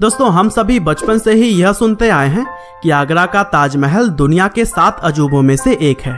दोस्तों, हम सभी बचपन से ही यह सुनते आए हैं कि आगरा का ताजमहल दुनिया के 7 अजूबों में से एक है।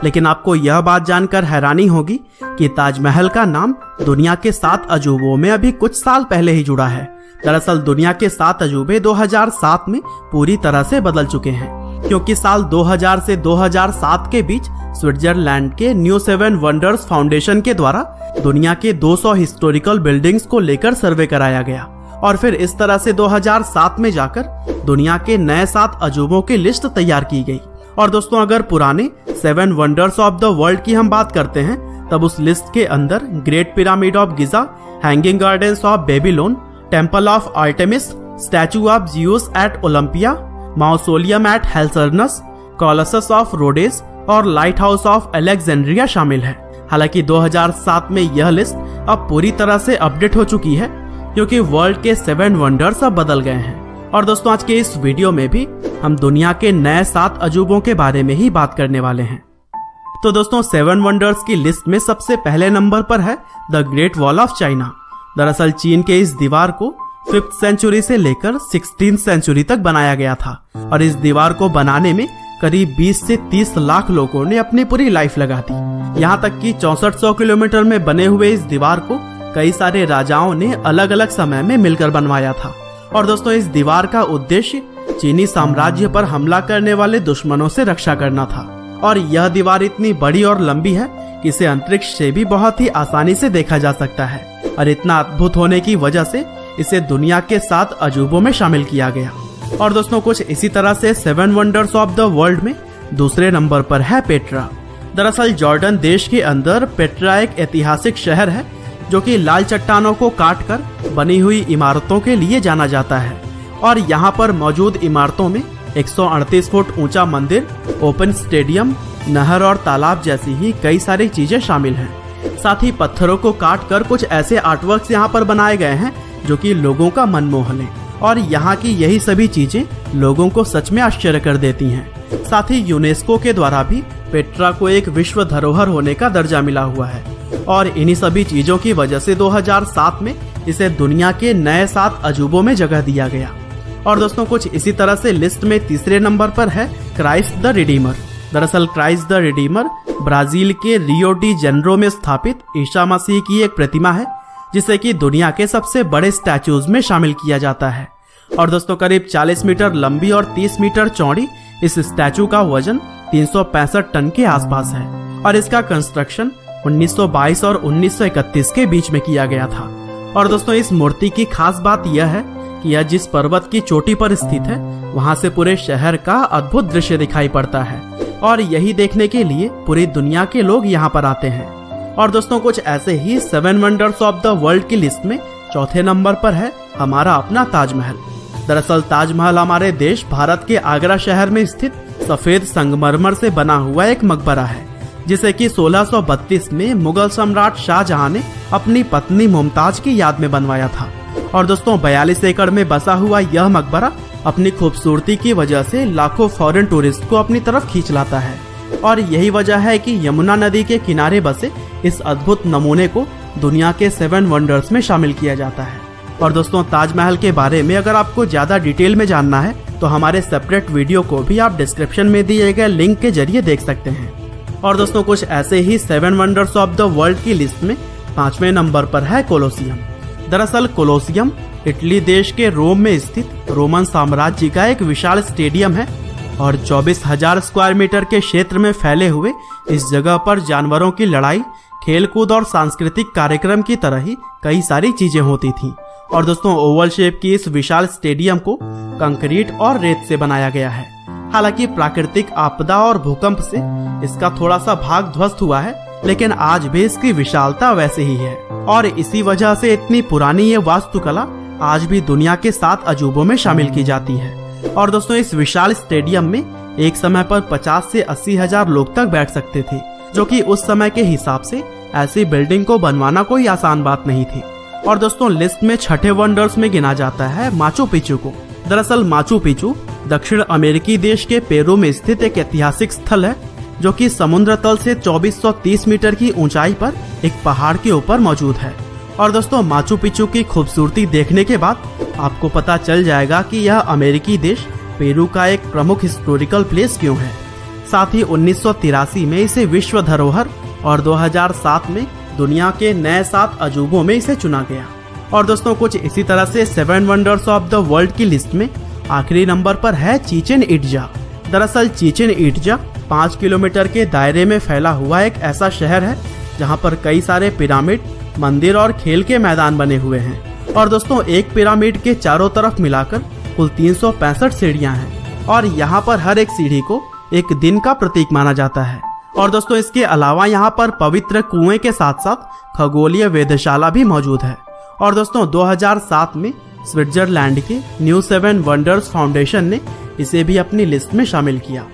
लेकिन आपको यह बात जानकर हैरानी होगी कि ताजमहल का नाम दुनिया के 7 अजूबों में अभी कुछ साल पहले ही जुड़ा है। दरअसल दुनिया के 7 अजूबे 2007 में पूरी तरह से बदल चुके हैं, क्योंकि साल 2000 से 2007 के बीच स्विट्जरलैंड के न्यू 7 वंडर्स फाउंडेशन के द्वारा दुनिया के 200 हिस्टोरिकल बिल्डिंग्स को लेकर सर्वे कराया गया और फिर इस तरह से 2007 में जाकर दुनिया के नए 7 अजूबों की लिस्ट तैयार की गई। और दोस्तों, अगर पुराने 7 वंडर्स ऑफ द वर्ल्ड की हम बात करते हैं, तब उस लिस्ट के अंदर great pyramid of Giza, hanging gardens of Babylon, temple of Artemis, statue of Zeus at Olympia, mausoleum at Halicarnassus, colossus of Rhodes और लाइट हाउस ऑफ अलेक्जेंड्रिया शामिल है। हालांकि 2007 में यह लिस्ट अब पूरी तरह से अपडेट हो चुकी है, क्योंकि वर्ल्ड के 7 वंडर्स अब बदल गए हैं। और दोस्तों, आज के इस वीडियो में भी हम दुनिया के नए 7 अजूबों के बारे में ही बात करने वाले हैं। तो दोस्तों, 7 वंडर्स की लिस्ट में सबसे पहले नंबर पर है the great wall of China. दरअसल चीन के इस दीवार को 5th सेंचुरी से लेकर 16th सेंचुरी तक बनाया गया था और इस दीवार को बनाने में करीब 20 से 30 लाख लोगों ने अपनी पूरी लाइफ लगा दी। यहाँ तक कि 6400 किलोमीटर में बने हुए इस दीवार को कई सारे राजाओं ने अलग अलग समय में मिलकर बनवाया था। और दोस्तों, इस दीवार का उद्देश्य चीनी साम्राज्य पर हमला करने वाले दुश्मनों से रक्षा करना था। और यह दीवार इतनी बड़ी और लंबी है कि इसे अंतरिक्ष से भी बहुत ही आसानी से देखा जा सकता है और इतना अद्भुत होने की वजह से इसे दुनिया के 7 अजूबों में शामिल किया गया। और दोस्तों, कुछ इसी तरह से 7 वंडर्स ऑफ द वर्ल्ड में दूसरे नंबर पर है पेट्रा। दरअसल जॉर्डन देश के अंदर पेट्रा एक ऐतिहासिक शहर है जो कि लाल चट्टानों को काटकर बनी हुई इमारतों के लिए जाना जाता है। और यहाँ पर मौजूद इमारतों में 138 फुट ऊंचा मंदिर, ओपन स्टेडियम, नहर और तालाब जैसी ही कई सारी चीजें शामिल हैं। साथ ही पत्थरों को काटकर कुछ ऐसे आर्टवर्क्स यहाँ पर बनाए गए हैं जो कि लोगों का मन मोह लें। और यहाँ की यही सभी चीजें लोगों को सच में आश्चर्य कर देती हैं। साथ ही यूनेस्को के द्वारा भी पेट्रा को एक विश्व धरोहर होने का दर्जा मिला हुआ है और इन्हीं सभी चीजों की वजह से 2007 में इसे दुनिया के नए 7 अजूबों में जगह दिया गया। और दोस्तों, कुछ इसी तरह से लिस्ट में तीसरे नंबर पर है क्राइस्ट द रिडीमर। दरअसल क्राइस्ट द रिडीमर ब्राजील के रियो डी जेनेरो में स्थापित ईसा मसीह की एक प्रतिमा है, जिसे कि दुनिया के सबसे बड़े स्टैचूज में शामिल किया जाता है। और दोस्तों, करीब 40 मीटर लंबी और 30 मीटर चौड़ी इस स्टैचू का वजन 365 टन के आसपास है और इसका कंस्ट्रक्शन 1922 और 1931 के बीच में किया गया था। और दोस्तों, इस मूर्ति की खास बात यह है कि यह जिस पर्वत की चोटी पर स्थित है, वहां से पूरे शहर का अद्भुत दृश्य दिखाई पड़ता है और यही देखने के लिए पूरी दुनिया के लोग यहाँ पर आते हैं। और दोस्तों, कुछ ऐसे ही 7 वंडर्स ऑफ द वर्ल्ड की लिस्ट में चौथे नंबर पर है हमारा अपना ताजमहल। दरअसल ताजमहल हमारे देश भारत के आगरा शहर में स्थित सफेद संगमरमर से बना हुआ एक मकबरा है, जिसे कि 1632 में मुगल सम्राट शाहजहां ने अपनी पत्नी मुमताज की याद में बनवाया था। और दोस्तों, 42 एकड़ में बसा हुआ यह मकबरा अपनी खूबसूरती की वजह से लाखों फॉरेन टूरिस्ट को अपनी तरफ खींच लाता है और यही वजह है कि यमुना नदी के किनारे बसे इस अद्भुत नमूने को दुनिया के 7 वंडर्स में शामिल किया जाता है। और दोस्तों, ताजमहल के बारे में अगर आपको ज्यादा डिटेल में जानना है तो हमारे सेपरेट वीडियो को भी आप डिस्क्रिप्शन में दिए गए लिंक के जरिए देख सकते हैं। और दोस्तों, कुछ ऐसे ही 7 वंडर्स ऑफ द वर्ल्ड की लिस्ट में 5वें नंबर पर है कोलोसियम। दरअसल कोलोसियम इटली देश के रोम में स्थित रोमन साम्राज्य का एक विशाल स्टेडियम है और 24,000 स्क्वायर मीटर के क्षेत्र में फैले हुए इस जगह पर जानवरों की लड़ाई, खेलकूद और सांस्कृतिक कार्यक्रम की तरह ही कई सारी चीजें होती थीं। और दोस्तों, ओवल शेप की इस विशाल स्टेडियम को कंक्रीट और रेत से बनाया गया है। हालांकि प्राकृतिक आपदा और भूकंप से इसका थोड़ा सा भाग ध्वस्त हुआ है, लेकिन आज भी इसकी विशालता वैसे ही है और इसी वजह से इतनी पुरानी ये वास्तुकला आज भी दुनिया के 7 अजूबों में शामिल की जाती है। और दोस्तों, इस विशाल स्टेडियम में एक समय पर 50 से 80 हजार लोग तक बैठ सकते थे, जो कि उस समय के हिसाब से ऐसी बिल्डिंग को बनवाना कोई आसान बात नहीं थी। और दोस्तों, लिस्ट में छठे वंडर्स में गिना जाता है माचू पिचू को। दरअसल माचू पिचू दक्षिण अमेरिकी देश के पेरू में स्थित एक ऐतिहासिक स्थल है, जो कि समुद्र तल से 2430 मीटर की ऊंचाई पर एक पहाड़ के ऊपर मौजूद है और दोस्तों माचू पिच्चू की खूबसूरती देखने के बाद आपको पता चल जाएगा कि यह अमेरिकी देश पेरू का एक प्रमुख हिस्टोरिकल प्लेस क्यों है। साथ ही 1983 में इसे विश्व धरोहर और 2007 में दुनिया के नए 7 अजूबों में इसे चुना गया। और दोस्तों कुछ इसी तरह से 7 वंडर्स ऑफ द वर्ल्ड की लिस्ट में आखिरी नंबर पर है चिचेन इट्जा। दरअसल चिचेन इट्जा 5 किलोमीटर के दायरे में फैला हुआ एक ऐसा शहर है जहां पर कई सारे पिरामिड, मंदिर और खेल के मैदान बने हुए हैं। और दोस्तों एक पिरामिड के चारों तरफ मिलाकर कुल 365 सीढ़ियां हैं और यहाँ पर हर एक सीढ़ी को एक दिन का प्रतीक माना जाता है। और दोस्तों इसके अलावा यहाँ पर पवित्र कुएं के साथ साथ खगोलीय वेधशाला भी मौजूद है। और दोस्तों 2007 में स्विट्जरलैंड के न्यू 7 वंडर्स फाउंडेशन ने इसे भी अपनी लिस्ट में शामिल किया।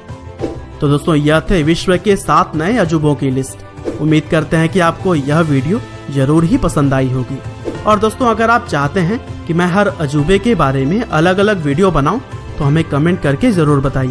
तो दोस्तों यह थे विश्व के 7 नए अजूबों की लिस्ट। उम्मीद करते हैं कि आपको यह वीडियो जरूर ही पसंद आई होगी। और दोस्तों अगर आप चाहते हैं कि मैं हर अजूबे के बारे में अलग अलग वीडियो बनाऊं तो हमें कमेंट करके जरूर बताइए।